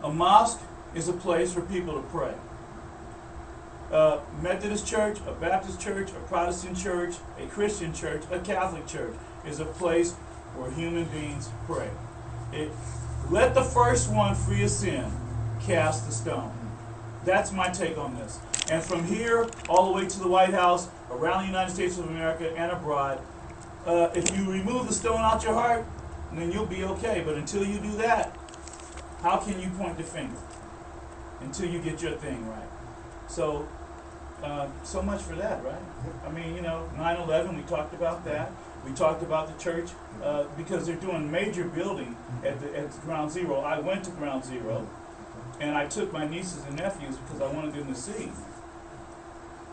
A mosque is a place for people to pray. A Methodist church, a Baptist church, a Protestant church, a Christian church, a Catholic church is a place where human beings pray. Let the first one free of sin cast the stone. That's my take on this. And from here all the way to the White House, around the United States of America and abroad, if you remove the stone out your heart, then you'll be okay. But until you do that, how can you point the finger? Until you get your thing right. So, so much for that, right? I mean, you know, 9/11, we talked about that. We talked about the church because they're doing major building at Ground Zero. I went to Ground Zero, and I took my nieces and nephews because I wanted them to see.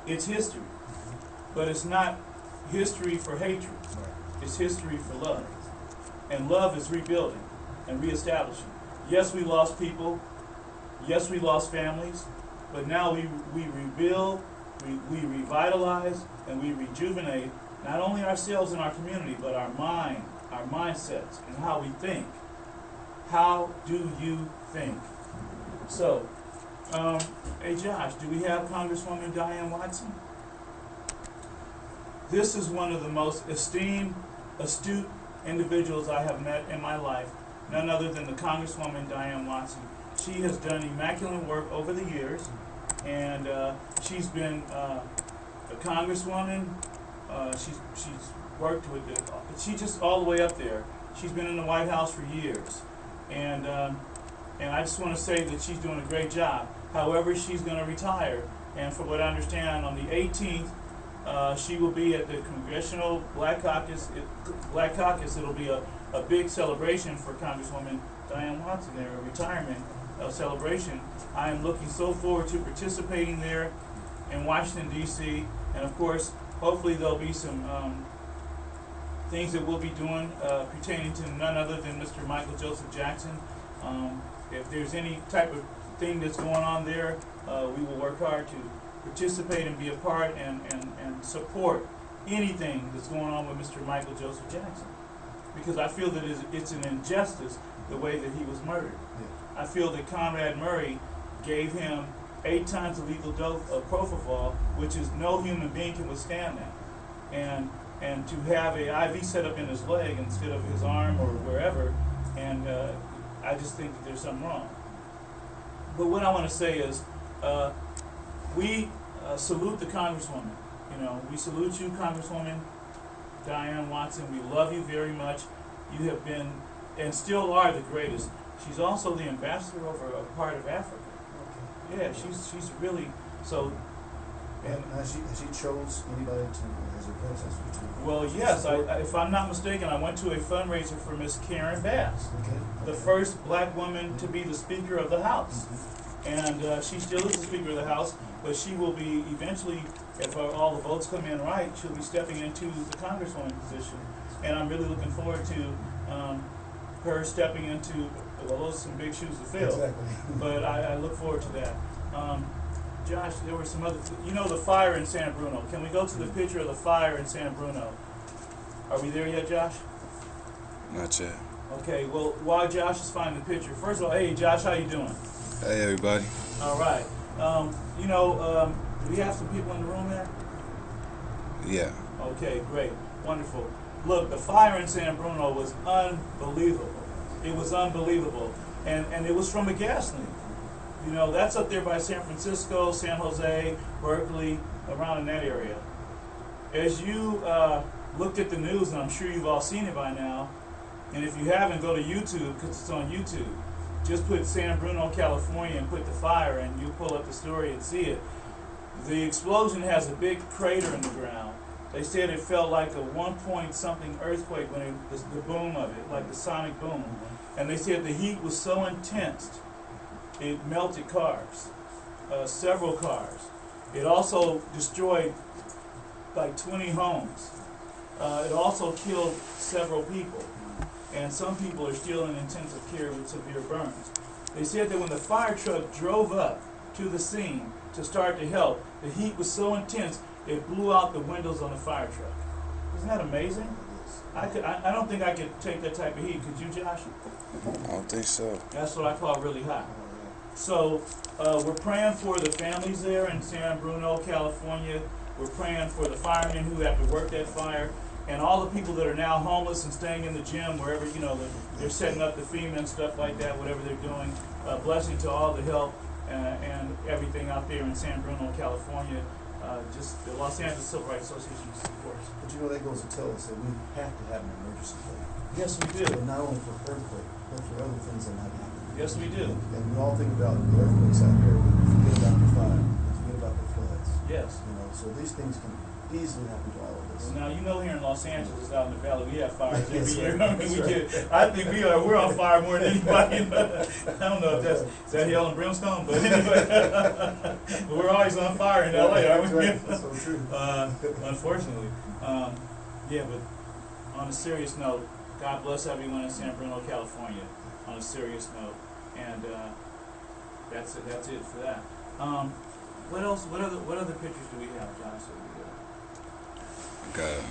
It's history, but it's not history for hatred. It's history for love. And love is rebuilding and reestablishing. Yes, we lost people. Yes, we lost families. But now we rebuild, we revitalize, and we rejuvenate not only ourselves and our community, but our mind, our mindsets, and how we think. How do you think? So, hey Josh, do we have Congresswoman Diane Watson? This is one of the most esteemed, astute individuals I have met in my life, none other than the Congresswoman Diane Watson. She has done immaculate work over the years, and she's been a congresswoman. She's worked with she's just all the way up there. She's been in the White House for years, and I just want to say that she's doing a great job. However, she's going to retire, and from what I understand, on the 18th, she will be at the Congressional Black Caucus. It'll be a big celebration for Congresswoman Diane Watson there, a retirement celebration. I am looking so forward to participating there in Washington, D.C. And of course, hopefully there'll be some things that we'll be doing pertaining to none other than Mr. Michael Joseph Jackson. If there's any type of thing that's going on there, we will work hard to participate and be a part and support anything that's going on with Mr. Michael Joseph Jackson. Because I feel that it's an injustice the way that he was murdered. Yeah. I feel that Conrad Murray gave him 8 times the lethal dose of propofol, which is no human being can withstand that. And to have a IV set up in his leg instead of his arm or wherever, and I just think that there's something wrong. But what I want to say is, we salute the Congresswoman. You know, we salute you, Congresswoman Diane Watson. We love you very much. You have been and still are the greatest. She's also the ambassador over a part of Africa. Okay. Yeah, she's really so. And she chose anybody to as her predecessor to. Well, yes. If I'm not mistaken, I went to a fundraiser for Miss Karen Bass, the first black woman to be the Speaker of the House. And she still is the Speaker of the House, but she will be eventually, if all the votes come in right, she'll be stepping into the Congresswoman position. And I'm really looking forward to her stepping into, well, those are some big shoes to fill. Exactly. But I look forward to that. Josh, there were some other, you know, the fire in San Bruno. Can we go to the picture of the fire in San Bruno? Are we there yet, Josh? Not yet. Okay, well, while Josh is finding the picture, first of all, hey, Josh, how you doing? Hey, everybody. All right. You know, do we have some people in the room there? Yeah. Okay, great. Wonderful. Look, the fire in San Bruno was unbelievable. It was unbelievable. And it was from a gas leak. You know, that's up there by San Francisco, San Jose, Berkeley, around in that area. As you looked at the news, and I'm sure you've all seen it by now, and if you haven't, go to YouTube, because it's on YouTube. Just put San Bruno, California, and put the fire, and you'll pull up the story and see it. The explosion has a big crater in the ground. They said it felt like a 1-point-something earthquake when the boom of it, like the sonic boom. And they said the heat was so intense, it melted cars, several cars. It also destroyed like 20 homes. It also killed several people. And some people are still in intensive care with severe burns. They said that when the fire truck drove up to the scene to start to help, the heat was so intense, it blew out the windows on the fire truck. Isn't that amazing? I don't think I could take that type of heat. Could you, Josh? I don't think so. That's what I call really hot. So we're praying for the families there in San Bruno, California. We're praying for the firemen who have to work that fire, and all the people that are now homeless and staying in the gym, wherever, you know, they're setting up the FEMA and stuff like that, whatever they're doing. Blessing to all the help and everything out there in San Bruno, California. Just the Los Angeles Civil Rights Association supports. But you know, that goes to tell us that we have to have an emergency plan. Yes, we do. And not only for earthquake, but for other things that might happen. Yes, we do. And we all think about the earthquakes out here, but we forget about the fire, we forget about the floods. Yes. You know, so these things can easily happen to all of us. Now, you know, here in Los Angeles, out in the valley, we have fires every That's year. right. I mean, That's I think we're on fire more than anybody. I don't know if is that hell and brimstone, but anyway, but we're always on fire in LA, aren't we? Right. That's so true. Unfortunately. Yeah, but on a serious note, God bless everyone in San Bruno, California, on a serious note. And that's it for that. What else? What other pictures do we have, Josh? Gotta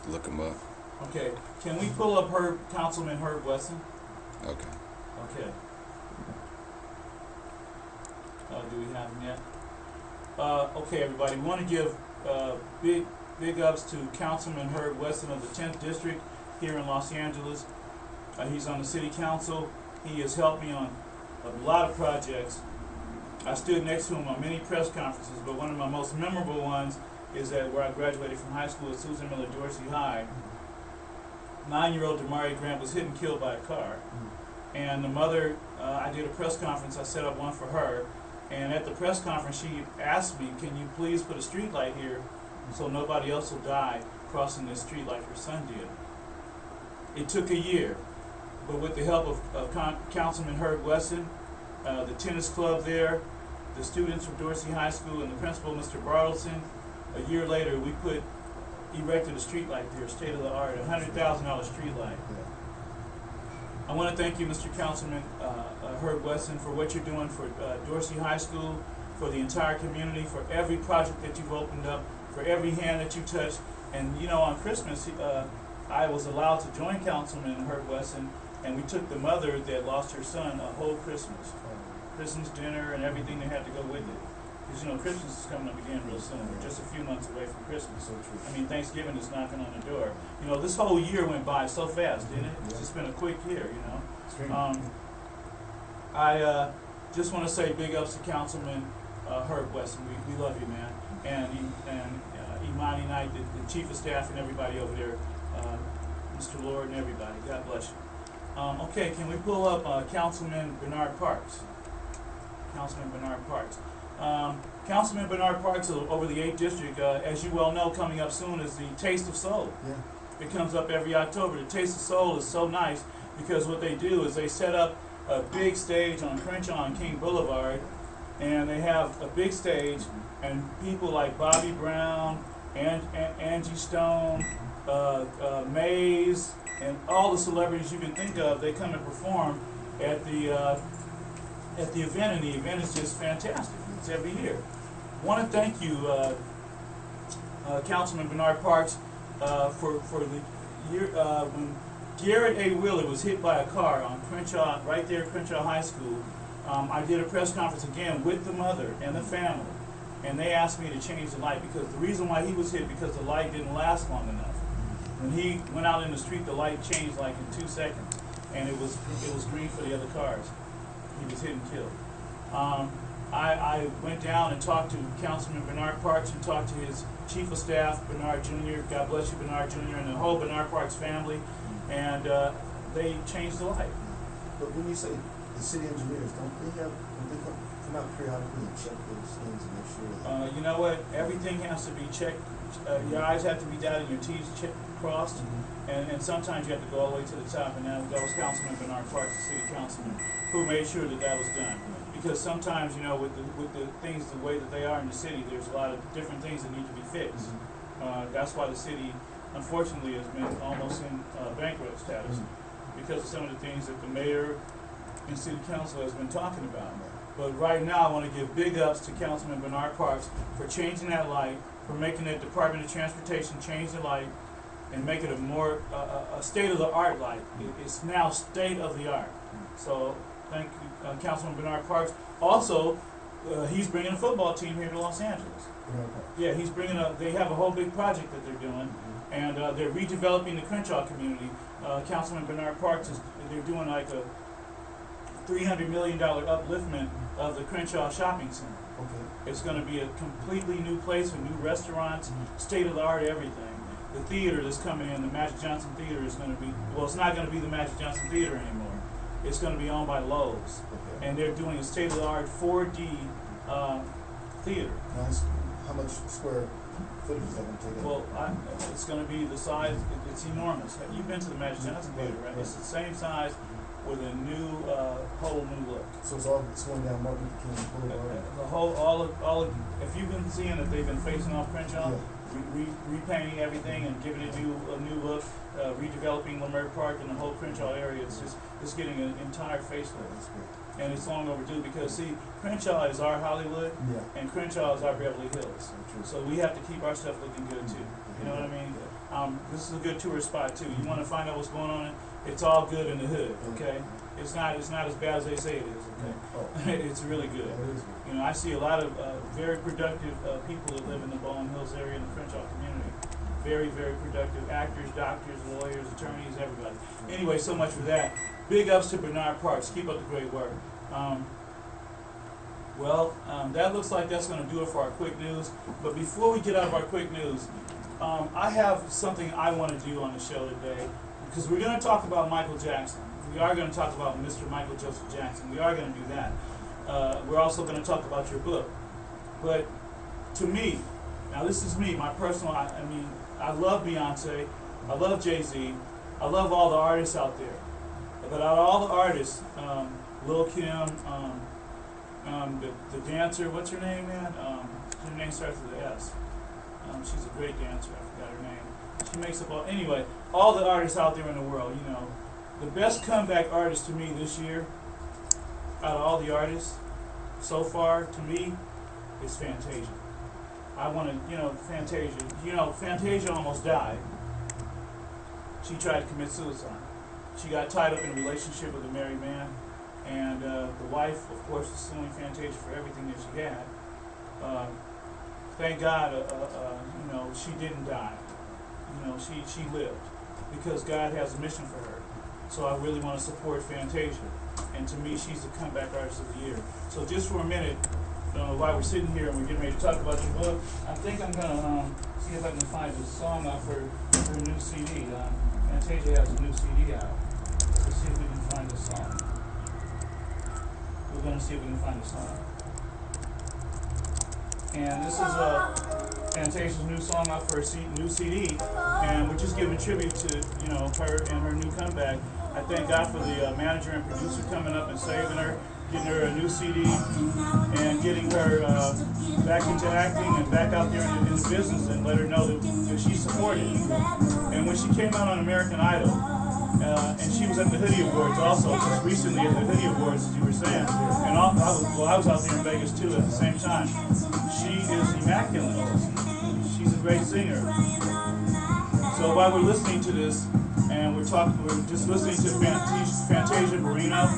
look him up. Okay, can we pull up Councilman Herb Wesson? Okay. Okay. Do we have him yet? Okay, everybody, we want to give big ups to Councilman Herb Wesson of the 10th District here in Los Angeles. He's on the City Council. He has helped me on a lot of projects. I stood next to him on many press conferences, but one of my most memorable ones is that where I graduated from high school at Susan Miller Dorsey High. 9-year-old Damari Grant was hit and killed by a car. And the mother, I did a press conference, I set up one for her, and at the press conference she asked me, can you please put a street light here so nobody else will die crossing this street like her son did. It took a year, but with the help of Councilman Herb Wesson, the tennis club there, the students from Dorsey High School, and the principal, Mr. Bartleson, a year later we erected a street light there, state-of-the-art, $100,000 street light. I want to thank you, Mr. Councilman Herb Wesson, for what you're doing for Dorsey High School, for the entire community, for every project that you've opened up, for every hand that you touched. And you know, on Christmas, I was allowed to join Councilman Herb Wesson, and we took the mother that lost her son a whole Christmas dinner and everything that had to go with it. Because, you know, Christmas is coming up again real soon. We're just a few months away from Christmas. So true. I mean, Thanksgiving is knocking on the door. You know, this whole year went by so fast, didn't it? It's just been a quick year, you know. I just want to say big ups to Councilman Herb Wesson. We love you, man. And Imani Knight, the Chief of Staff, and everybody over there, Mr. Lord and everybody. God bless you. Okay, can we pull up Councilman Bernard Parks? Councilman Bernard Parks. Councilman Bernard Parks over the 8th District, as you well know, coming up soon is the Taste of Soul. Yeah. It comes up every October. The Taste of Soul is so nice because what they do is they set up a big stage on Crenshaw and King Boulevard, and they have a big stage, and people like Bobby Brown, Angie Stone, Maze, and all the celebrities you can think of, they come and perform at the event, and the event is just fantastic. It's every year. I want to thank you, Councilman Bernard Parks, for the year when Garrett A. Wheeler was hit by a car on Crenshaw, right there at Crenshaw High School. I did a press conference again with the mother and the family, and they asked me to change the light because the reason why he was hit because the light didn't last long enough. When he went out in the street, the light changed like in 2 seconds, and it was green for the other cars. He was hit and killed. I went down and talked to Councilman Bernard Parks and talked to his Chief of Staff, Bernard Jr., God bless you, Bernard Jr., and the whole Bernard Parks family, and they changed the light. But when you say the city engineers, don't they come out periodically and check those things and make sure that... You know what? Everything has to be checked. Your I's have to be dotted and your T's crossed. And sometimes you have to go all the way to the top, and that was Councilman Bernard Parks, the city councilman, who made sure that that was done. Because sometimes, you know, with the things the way that they are in the city, there's a lot of different things that need to be fixed. That's why the city, unfortunately, has been almost in bankrupt status because of some of the things that the mayor and city council has been talking about. But right now, I want to give big ups to Councilman Bernard Parks for changing that light, for making the Department of Transportation change the light and make it a more a state-of-the-art light. It's now state-of-the-art. So thank Councilman Bernard Parks. Also, he's bringing a football team here to Los Angeles. Yeah, he's bringing they have a whole big project that they're doing, and they're redeveloping the Crenshaw community. Councilman Bernard Parks they're doing like a $300 million upliftment of the Crenshaw Shopping Center. Okay. It's going to be a completely new place with new restaurants, state-of-the-art everything. The theater that's coming in, the Magic Johnson Theater, is going to be, well, it's not going to be the Magic Johnson Theater anymore. It's going to be owned by Lowe's. Okay. And they're doing a state-of-the-art 4D theater. Nice. How much square footage is that going to take up? Well, it's going to be the size, it's enormous. You've been to the Magic Johnson Theater, right? It's the same size with a new, whole new look. So it's going down Martin Luther King Boulevard. The whole, all of, if you've been seeing that they've been facing off Crenshaw, Yeah. repainting everything and giving it a new look, redeveloping Leimert Park and the whole Crenshaw area. It's getting an entire facelift. That's great. And it's long overdue because, see, Crenshaw is our Hollywood Yeah. and Crenshaw is our Beverly Hills. So true. So we have to keep our stuff looking good too. You know what I mean? This is a good tourist spot too. You want to find out what's going on? It's all good in the hood, okay? It's not as bad as they say it is, okay? Oh. It's really good. That is good. You know, I see a lot of very productive people that live in the Bowling Hills area and the Crenshaw community. Very, very productive actors, doctors, lawyers, attorneys, everybody. Anyway, so much for that. Big ups to Bernard Parks. Keep up the great work. That looks like that's going to do it for our quick news. But before we get out of our quick news, I have something I want to do on the show today, because we're going to talk about Michael Jackson. We are going to talk about Mr. Michael Joseph Jackson. We are going to do that. We're also going to talk about your book. But to me, now this is me, my personal, I mean, I love Beyonce, I love Jay-Z, I love all the artists out there. But out of all the artists, Lil' Kim, the dancer, what's her name, man? Her name starts with an S. She's a great dancer, I forgot her name. She makes up anyway, all the artists out there in the world, you know. The best comeback artist to me this year, out of all the artists, so far, to me, is Fantasia. I want to, Fantasia almost died. She tried to commit suicide. She got tied up in a relationship with a married man, and the wife, of course, was suing Fantasia for everything that she had. Thank God, she didn't die. She lived, because God has a mission for her. So I really want to support Fantasia, and to me, she's the comeback artist of the year. So just for a minute, while we're sitting here and we're getting ready to talk about your book, I think I'm gonna see if I can find a song off her new CD. Fantasia has a new CD out. Let's see if we can find a song. We're gonna see if we can find a song. And this is Fantasia's new song off her new CD, and we're just giving tribute to her and her new comeback. I thank God for the manager and producer coming up and saving her, getting her a new CD, and getting her back into acting and back out there in the business, and let her know that she's supported. And when she came out on American Idol, and she was at the Hoodie Awards also, just recently at the Hoodie Awards, as you were saying, and I was out there in Vegas too at the same time. She is immaculate. She's a great singer. So while we're listening to this, and we're just listening to Fantasia Barrino,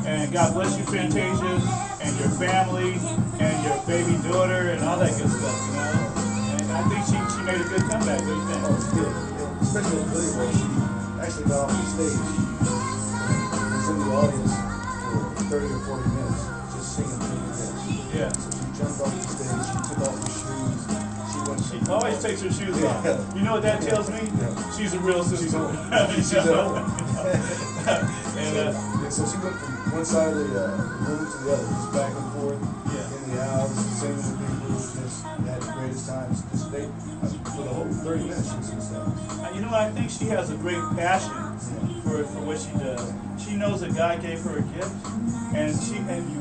and God bless you, Fantasia, and your family, and your baby daughter, and all that good stuff, And I think she made a good comeback. What do you think? Oh, it's good. Especially with Billy Ray. She actually got off the stage. Was in the audience for 30 or 40 minutes, just singing through the day. Yeah. So she jumped off the stage, she took off her shoes, She always takes her shoes off. Yeah. You know what that tells me? Yeah. She's a real sister. She's at home. And, So she went from one side of the room to the other, just back and forth in the aisles, singing with people, just had the greatest times. Just for the whole 30 minutes she was in the stage. you know what? I think she has a great passion for what she does. She knows that God gave her a gift, and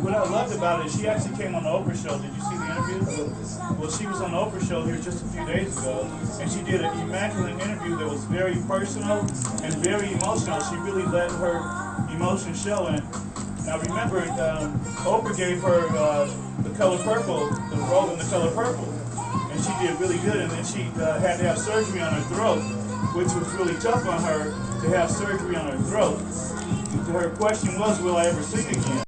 what I loved about it is she actually came on the Oprah show. Did you see the interview? Well, she was on the Oprah show here just a few days ago, and she did an immaculate interview that was very personal and very emotional. She really let her emotions show. And now remember, Oprah gave her The Color Purple, the role in The Color Purple, and she did really good. And then she had to have surgery on her throat, which was really tough on her to have surgery on her throat. Her question was, will I ever sing again?